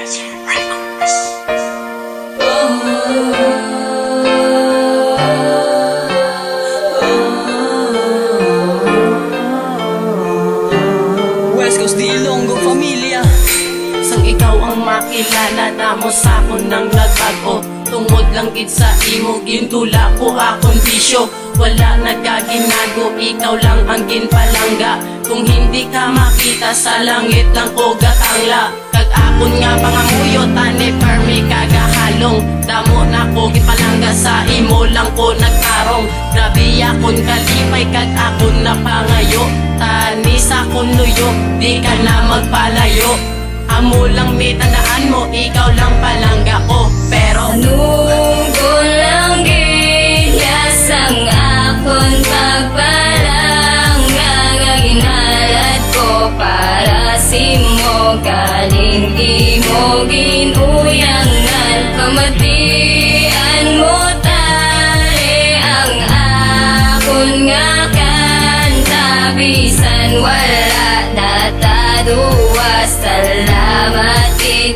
West Coast di Ilonggo Familia. Sang ikaw ang makilala namo sa akon nang nagbago. Tungod lang gid sa imo gintula ko akong bisyo. Wala nagaginago, ikaw lang ang ginpalangga. Kung hindi ka makita sa langit lang ko gatangla. Kag akon nga pangamuyo tani permi kagahalong. Damo na ko gipalangga sa imo lang ko nagtarong. Grabe akon kalipay kag akon napangayo. Tani sa akon luyo, di ka na magpalayo. Amo lang may tandaan mo, ikaw lang palangga ko. Pero Anugol lang gilas ang akon pagpalangga. Nga ginalat ko para simo. Galing di mo ginuyangan. Pamatian mo tali ang akon nga kanta. Bisan wala nataduwas. Salamat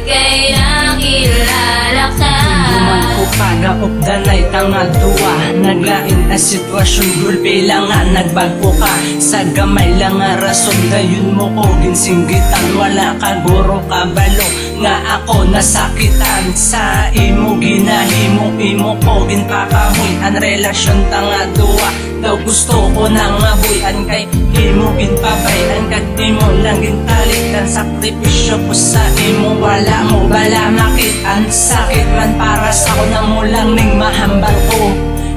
kay nakilala ka. Duman ko kagaop danay tanga duwa. Naglain na sitwasyon gulpi lang nga nagbago ka. Sa gamay lang nga rason dayon mo ko ginsinggitan. Wala ka guro kabalo nga ako nasakitan. Sa imo ginahimo imo ko ginpakahoy. Ang relasyon tanga duwa daw gusto ko nang mabuyan kay imo ginpabayan kag imo lang gintalitan. Sakripisyo ko sa imo wala mo bala makitan. Sakit man para sa ko na mo lang ning mahambal ko.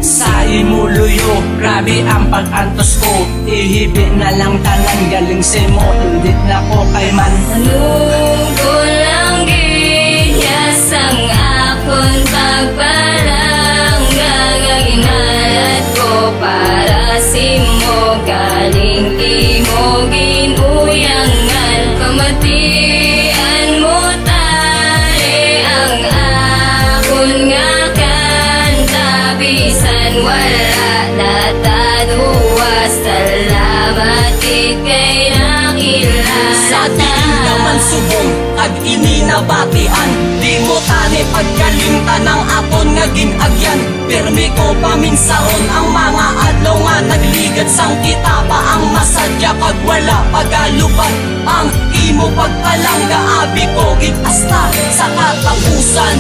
Sa imo luyo, grabe ang pag-antos ko. Ihibi na lang tanan galing sa imo, indit na ko kay man. Anugol lang gilas ang akon pagpalangga. Nga ginalat ko para simo. Galing di mo ginuyangan. Pamatian mo tali ang akon nga kanta. Bisan wala nataduwas. Salamat kay nakilala. sa tingin naman subong kag ininabatian. Di mo tani pagkalimtan ng aton nga ginagyan. Pirmi ko paminsaon ang mga adlaw nga nagligat. Sang kita pa ang masadya kag wala pagaluban. Ang imo pagpalangga abi ko gitasta sa katapusan.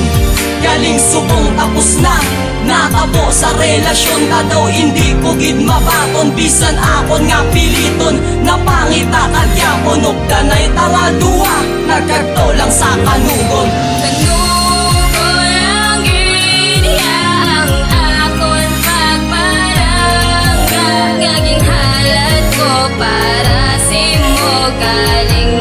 Galing subong tapos na natabo sa relasyon ka daw hindi ko gid mabaton. Bisan akon nga piliton napangita kagyapon ug danay tanga duwa nagkadto lang sa kanugon. Anugol lang giya ang akon pagpalangga. Nga ginhalat ko para simo. Galing